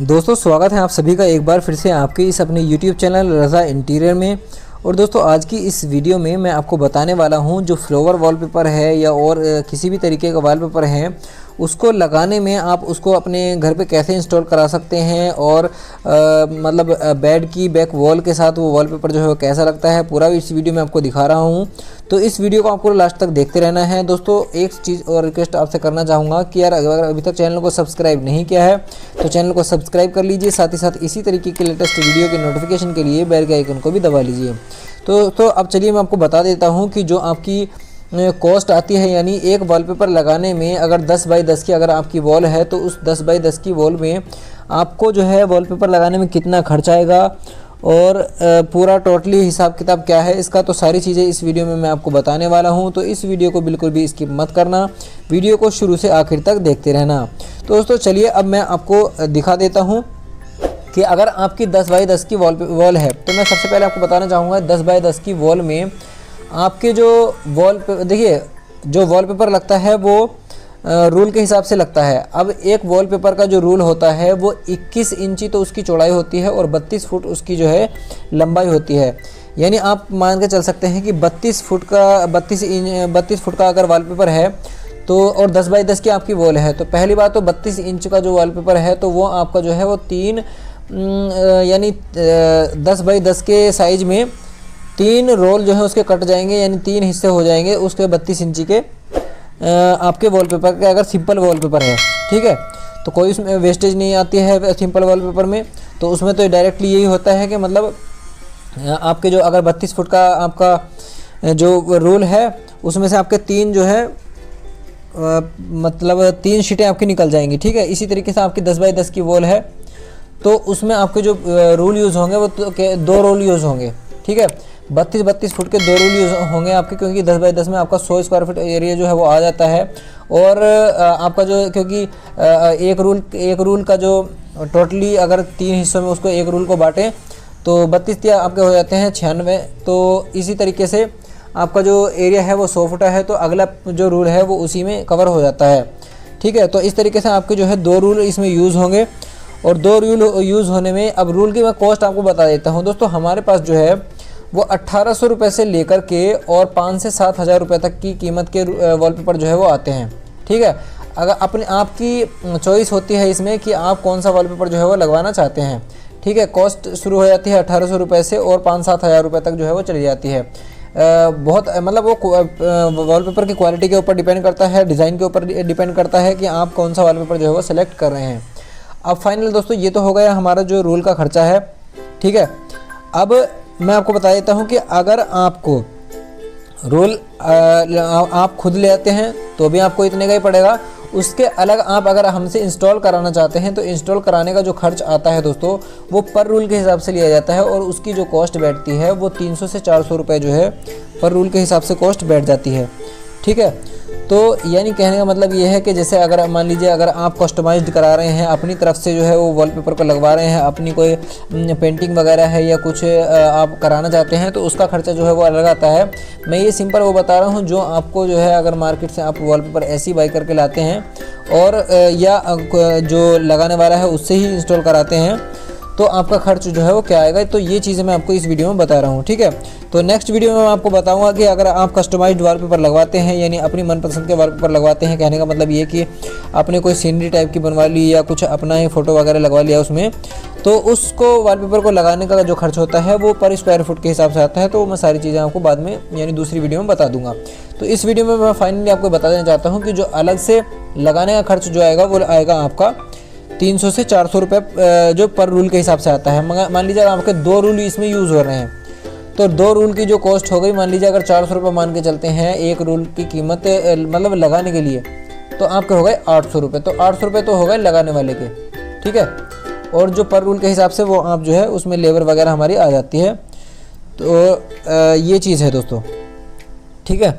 दोस्तों स्वागत है आप सभी का एक बार फिर से आपके इस अपने YouTube चैनल रज़ा इंटीरियर में। और दोस्तों आज की इस वीडियो में मैं आपको बताने वाला हूं जो फ्लोवर वॉलपेपर है या और किसी भी तरीके का वॉलपेपर है उसको लगाने में आप उसको अपने घर पे कैसे इंस्टॉल करा सकते हैं और मतलब बेड की बैक वॉल के साथ वो वॉलपेपर जो है वो कैसा लगता है, पूरा इस वीडियो में आपको दिखा रहा हूं। तो इस वीडियो को आपको लास्ट तक देखते रहना है। दोस्तों एक चीज़ और रिक्वेस्ट आपसे करना चाहूँगा कि यार अगर अभी तक चैनल को सब्सक्राइब नहीं किया है तो चैनल को सब्सक्राइब कर लीजिए, साथ ही साथ इसी तरीके के लेटेस्ट वीडियो के नोटिफिकेशन के लिए बेल के आइकन को भी दबा लीजिए। तो अब चलिए मैं आपको बता देता हूँ कि जो आपकी कॉस्ट आती है, यानी एक वॉलपेपर लगाने में अगर 10 बाई 10 की अगर आपकी वॉल है तो उस 10 बाई 10 की वॉल में आपको जो है वॉलपेपर लगाने में कितना खर्च आएगा और पूरा टोटली हिसाब किताब क्या है इसका, तो सारी चीज़ें इस वीडियो में मैं आपको बताने वाला हूं। तो इस वीडियो को बिल्कुल भी स्किप मत करना, वीडियो को शुरू से आखिर तक देखते रहना। तो दोस्तों चलिए अब मैं आपको दिखा देता हूँ कि अगर आपकी 10 बाई 10 की वॉल है तो मैं सबसे पहले आपको बताना चाहूँगा 10 बाई 10 की वॉल में आपके जो देखिए जो वॉलपेपर लगता है वो रूल के हिसाब से लगता है। अब एक वॉलपेपर का जो रूल होता है वो 21 इंची तो उसकी चौड़ाई होती है और 32 फुट उसकी जो है लंबाई होती है। यानी आप मान के चल सकते हैं कि 32 फुट का अगर वॉलपेपर है तो और 10 बाई 10 की आपकी वॉल है तो पहली बात तो 32 इंच का जो वॉलपेपर है तो वो आपका जो है वो यानी 10 बाई 10 के साइज में 3 रोल जो है उसके कट जाएंगे, यानी 3 हिस्से हो जाएंगे उसके 32 इंची के आपके वॉलपेपर के, अगर सिंपल वॉलपेपर है। ठीक है, तो कोई उसमें वेस्टेज नहीं आती है सिंपल वॉलपेपर में। तो उसमें तो डायरेक्टली यही होता है कि मतलब आपके जो अगर 32 फुट का आपका जो रोल है उसमें से आपके 3 जो है मतलब 3 शीटें आपकी निकल जाएंगी। ठीक है, इसी तरीके से आपकी 10 बाई 10 की वॉल है तो उसमें आपके जो रूल यूज़ होंगे वो तो 2 रोल यूज़ होंगे। ठीक है, 32 फुट के 2 रोल यूज़ होंगे आपके, क्योंकि 10 बाई 10 में आपका 100 स्क्वायर फीट एरिया जो है वो आ जाता है। और आपका जो क्योंकि एक रूल का जो टोटली अगर 3 हिस्सों में उसको एक रूल को बांटें तो 32 आपके हो जाते हैं 96। तो इसी तरीके से आपका जो एरिया है वो 100 फुट है तो अगला जो रूल है वो उसी में कवर हो जाता है। ठीक है, तो इस तरीके से आपके जो है 2 रूल इसमें यूज़ होंगे और 2 रूल यूज़ होने में अब रूल की मैं कॉस्ट आपको बता देता हूँ। दोस्तों हमारे पास जो है वो 1800 रुपये से लेकर के और 5 से 7 हज़ार रुपये तक की कीमत के वॉलपेपर जो है वो आते हैं। ठीक है, अगर अपने आपकी चॉइस होती है इसमें कि आप कौन सा वॉलपेपर जो है वो लगवाना चाहते हैं। ठीक है, कॉस्ट शुरू हो जाती है 1800 रुपये से और 5-7 हज़ार रुपये तक जो है वो चली जाती है। बहुत मतलब वो वॉलपेपर की क्वालिटी के ऊपर डिपेंड करता है, डिज़ाइन के ऊपर डिपेंड करता है कि आप कौन सा वॉलपेपर जो है वो सेलेक्ट कर रहे हैं। अब फाइनल दोस्तों ये तो हो गया हमारा जो रूल का खर्चा है। ठीक है, अब मैं आपको बता देता हूँ कि अगर आपको रोल आप खुद ले आते हैं तो भी आपको इतने का ही पड़ेगा। उसके अलग आप अगर हमसे इंस्टॉल कराना चाहते हैं तो इंस्टॉल कराने का जो खर्च आता है दोस्तों वो पर रूल के हिसाब से लिया जाता है और उसकी जो कॉस्ट बैठती है वो 300 से 400 रुपये जो है पर रूल के हिसाब से कॉस्ट बैठ जाती है। ठीक है, तो यानी कहने का मतलब ये है कि जैसे अगर मान लीजिए अगर आप कस्टमाइज्ड करा रहे हैं अपनी तरफ से जो है वो वॉलपेपर को लगवा रहे हैं, अपनी कोई पेंटिंग वगैरह है या कुछ आप कराना चाहते हैं तो उसका खर्चा जो है वो अलग आता है। मैं ये सिंपल वो बता रहा हूँ जो आपको जो है अगर मार्केट से आप वॉलपेपर ऐसे ही बाई करके लाते हैं और या जो लगाने वाला है उससे ही इंस्टॉल कराते हैं तो आपका खर्च जो है वो क्या आएगा। तो ये चीज़ें मैं आपको इस वीडियो में बता रहा हूँ। ठीक है, तो नेक्स्ट वीडियो में मैं आपको बताऊंगा कि अगर आप कस्टमाइज्ड वॉलपेपर लगवाते हैं यानी अपनी मनपसंद के वॉलपेपर लगवाते हैं, कहने का मतलब ये कि आपने कोई सीनरी टाइप की बनवा ली या कुछ अपना ही फ़ोटो वगैरह लगवा लिया उसमें, तो उसको वॉलपेपर को लगाने का जो खर्च होता है वो पर स्क्वायर फुट के हिसाब से आता है। तो मैं सारी चीज़ें आपको बाद में यानी दूसरी वीडियो में बता दूंगा। तो इस वीडियो में मैं फाइनली आपको बता देना चाहता हूँ कि जो अलग से लगाने का खर्च जो आएगा वो आएगा आपका 300 से 400 रुपये जो पर रूल के हिसाब से आता है। मान लीजिए अगर आपके 2 रूल इसमें यूज़ हो रहे हैं तो 2 रूल की जो कॉस्ट हो गई, मान लीजिए अगर 400 रुपये मान के चलते हैं एक रूल की कीमत मतलब लगाने के लिए, तो आपके हो गए 800 रुपये। तो 800 रुपये तो हो गए लगाने वाले के। ठीक है, और जो पर रूल के हिसाब से वो आप जो है उसमें लेबर वगैरह हमारी आ जाती है। तो ये चीज़ है दोस्तों। ठीक है,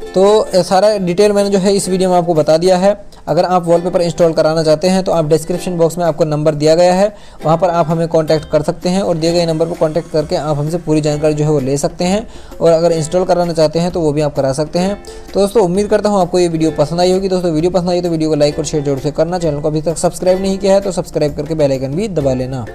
तो सारा डिटेल मैंने जो है इस वीडियो में आपको बता दिया है। अगर आप वॉलपेपर इंस्टॉल कराना चाहते हैं तो आप डिस्क्रिप्शन बॉक्स में आपको नंबर दिया गया है, वहाँ पर आप हमें कॉन्टैक्ट कर सकते हैं और दिए गए नंबर पर कॉन्टैक्ट करके आप हमसे पूरी जानकारी जो है वो ले सकते हैं। और अगर इंस्टॉल कराना चाहते हैं तो वो भी आप करा सकते हैं। तो दोस्तों उम्मीद करता हूँ आपको ये वीडियो पसंद आई होगी। दोस्तों वीडियो पसंद आई तो वीडियो को लाइक और शेयर जरूर से करना। चैनल को अभी तक सब्सक्राइब नहीं किया है तो सब्सक्राइब करके बेल आइकन भी दबा लेना।